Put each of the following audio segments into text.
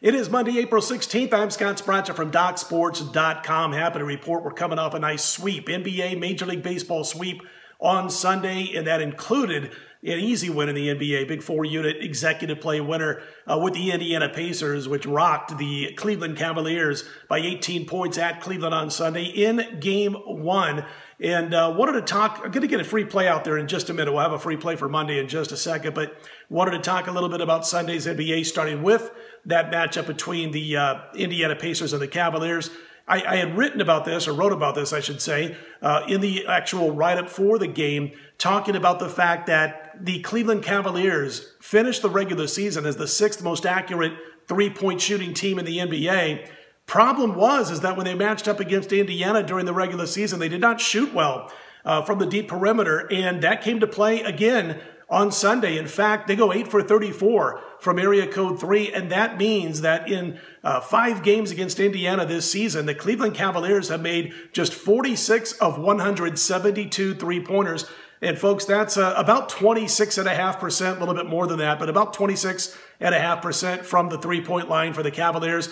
It is Monday, April 16th. I'm Scott Spreitzer from DocSports.com. Happy to report we're coming off a nice sweep, NBA Major League Baseball sweep on Sunday, and that included an easy win in the NBA, big 4-unit executive play winner with the Indiana Pacers, which rocked the Cleveland Cavaliers by 18 points at Cleveland on Sunday in Game 1. And wanted to talk, I'm going to get a free play out there in just a minute. We'll have a free play for Monday in just a second, but wanted to talk a little bit about Sunday's NBA, starting with that matchup between the Indiana Pacers and the Cavaliers. I had written about this, or wrote about this, I should say, in the actual write-up for the game, talking about the fact that the Cleveland Cavaliers finished the regular season as the 6th most accurate three-point shooting team in the NBA. Problem is that when they matched up against Indiana during the regular season, they did not shoot well from the deep perimeter, and that came to play again on Sunday. In fact, they go 8 for 34 from area code 3, and that means that in 5 games against Indiana this season, the Cleveland Cavaliers have made just 46 of 172 three-pointers. And folks, that's about 26.5%, a little bit more than that, but about 26.5% from the three-point line for the Cavaliers.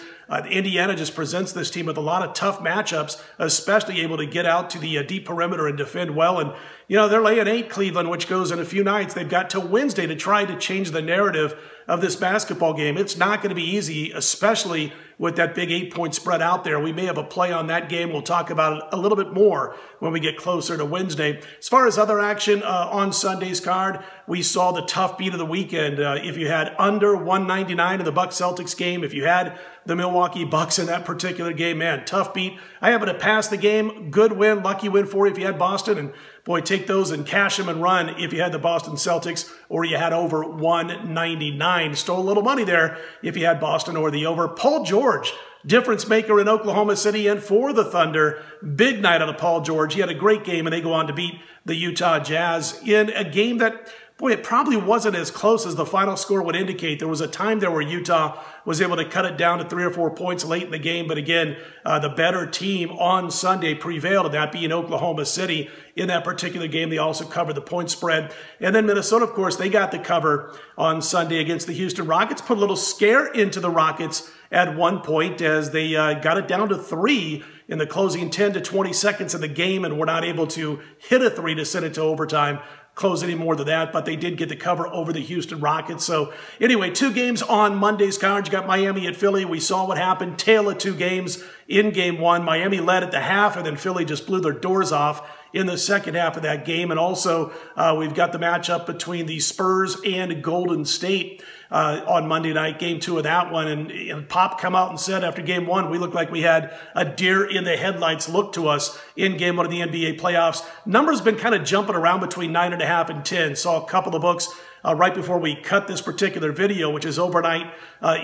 Indiana just presents this team with a lot of tough matchups, especially able to get out to the deep perimeter and defend well. And, you know, they're laying 8, Cleveland, which goes in a few nights. They've got till Wednesday to try to change the narrative of this basketball game. It's not going to be easy, especially with that big 8-point spread out there. We may have a play on that game. We'll talk about it a little bit more when we get closer to Wednesday. As far as other action on Sunday's card, we saw the tough beat of the weekend. If you had under 199 in the Bucks-Celtics game, if you had the Milwaukee Bucks in that particular game, man, tough beat. I happened to pass the game. Good win, lucky win for you if you had Boston. And boy, take those and cash them and run if you had the Boston Celtics or you had over 199. Stole a little money there if you had Boston or the over. Paul George, difference maker in Oklahoma City and for the Thunder. Big night on the Paul George. He had a great game, and they go on to beat the Utah Jazz in a game that, boy, it probably wasn't as close as the final score would indicate. There was a time there where Utah was able to cut it down to 3 or 4 points late in the game. But again, the better team on Sunday prevailed, and that being Oklahoma City. In that particular game, they also covered the point spread. And then Minnesota, of course, they got the cover on Sunday against the Houston Rockets. Put a little scare into the Rockets at one point as they got it down to 3 in the closing 10 to 20 seconds of the game and were not able to hit a 3 to send it to overtime. Close any more than that, but they did get the cover over the Houston Rockets. So anyway, 2 games on Monday's card. You got Miami at Philly. We saw what happened. Tale of 2 games in Game 1. Miami led at the half, and then Philly just blew their doors off in the second half of that game. And also, we've got the matchup between the Spurs and Golden State on Monday night, Game 2 of that one. And Pop come out and said after Game 1, we looked like we had a deer in the headlights look to us in Game 1 of the NBA playoffs. Numbers been kind of jumping around between 9.5 and 10. Saw a couple of books right before we cut this particular video, which is overnight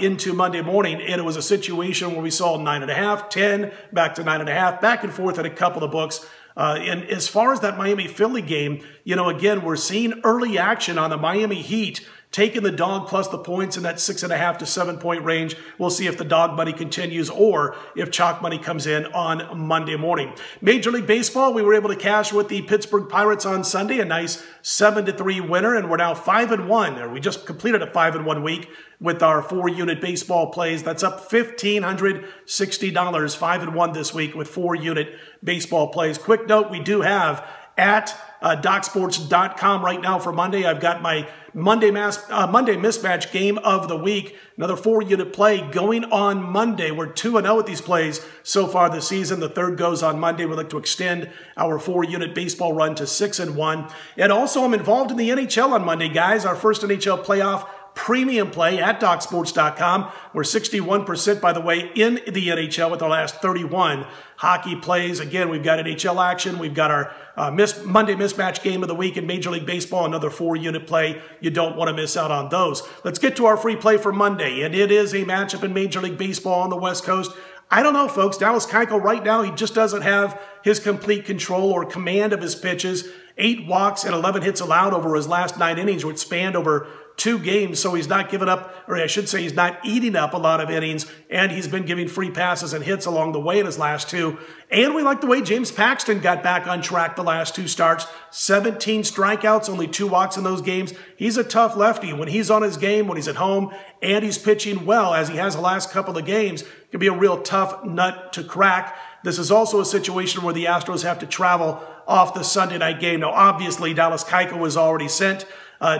into Monday morning. And it was a situation where we saw 9.5, 10, back to 9.5, back and forth at a couple of books. And as far as that Miami-Philly game, you know, again, we're seeing early action on the Miami Heat taking the dog plus the points in that 6.5 to 7 point range. We'll see if the dog money continues or if chalk money comes in on Monday morning. Major League Baseball, we were able to cash with the Pittsburgh Pirates on Sunday, a nice 7-3 winner, and we're now 5-1. We just completed a 5-1 week with our 4-unit baseball plays. That's up $1,560, 5-1 this week with 4-unit baseball plays. Quick note, we do have at DocSports.com right now for Monday. I've got my Monday mismatch game of the week. Another 4-unit play going on Monday. We're 2-0 at these plays so far this season. The third goes on Monday. We'd like to extend our 4-unit baseball run to 6-1. And also, I'm involved in the NHL on Monday, guys. Our first NHL playoff premium play at DocSports.com. We're 61%, by the way, in the NHL with our last 31 hockey plays. Again, we've got NHL action. We've got our Monday mismatch game of the week in Major League Baseball, another 4-unit play. You don't want to miss out on those. Let's get to our free play for Monday, and it is a matchup in Major League Baseball on the West Coast. I don't know, folks. Dallas Keuchel right now, he just doesn't have his complete control or command of his pitches. 8 walks and 11 hits allowed over his last 9 innings, which spanned over 2 games, so he's not giving up, or I should say he's not eating up a lot of innings, and he's been giving free passes and hits along the way in his last 2. And we like the way James Paxton got back on track the last 2 starts. 17 strikeouts, only 2 walks in those games. He's a tough lefty. When he's on his game, when he's at home, and he's pitching well, as he has the last couple of games, can be a real tough nut to crack. This is also a situation where the Astros have to travel off the Sunday night game. Now, obviously, Dallas Keuchel was already sent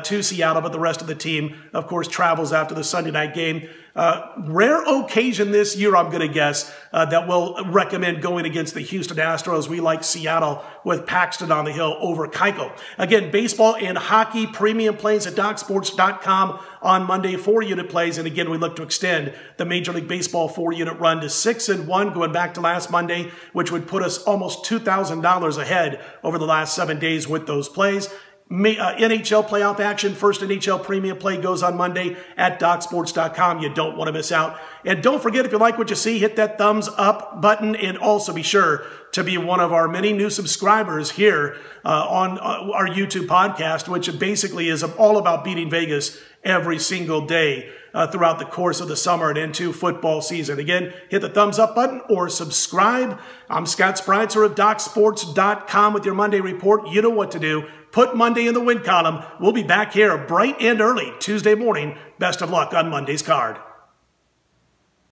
to Seattle, but the rest of the team, of course, travels after the Sunday night game. Rare occasion this year, I'm going to guess, that we'll recommend going against the Houston Astros. We like Seattle with Paxton on the hill over Keuchel. Again, baseball and hockey premium plays at DocSports.com on Monday, 4-unit plays. And again, we look to extend the Major League Baseball 4-unit run to 6-1, going back to last Monday, which would put us almost $2,000 ahead over the last 7 days with those plays. NHL playoff action, first NHL premium play goes on Monday at DocSports.com. You don't want to miss out. And don't forget, if you like what you see, hit that thumbs up button, and also be sure to be one of our many new subscribers here on our YouTube podcast, which basically is all about beating Vegas every single day throughout the course of the summer and into football season. Again, hit the thumbs up button or subscribe. I'm Scott Spreitzer of DocSports.com with your Monday report. You know what to do. Put Monday in the win column. We'll be back here bright and early Tuesday morning. Best of luck on Monday's card.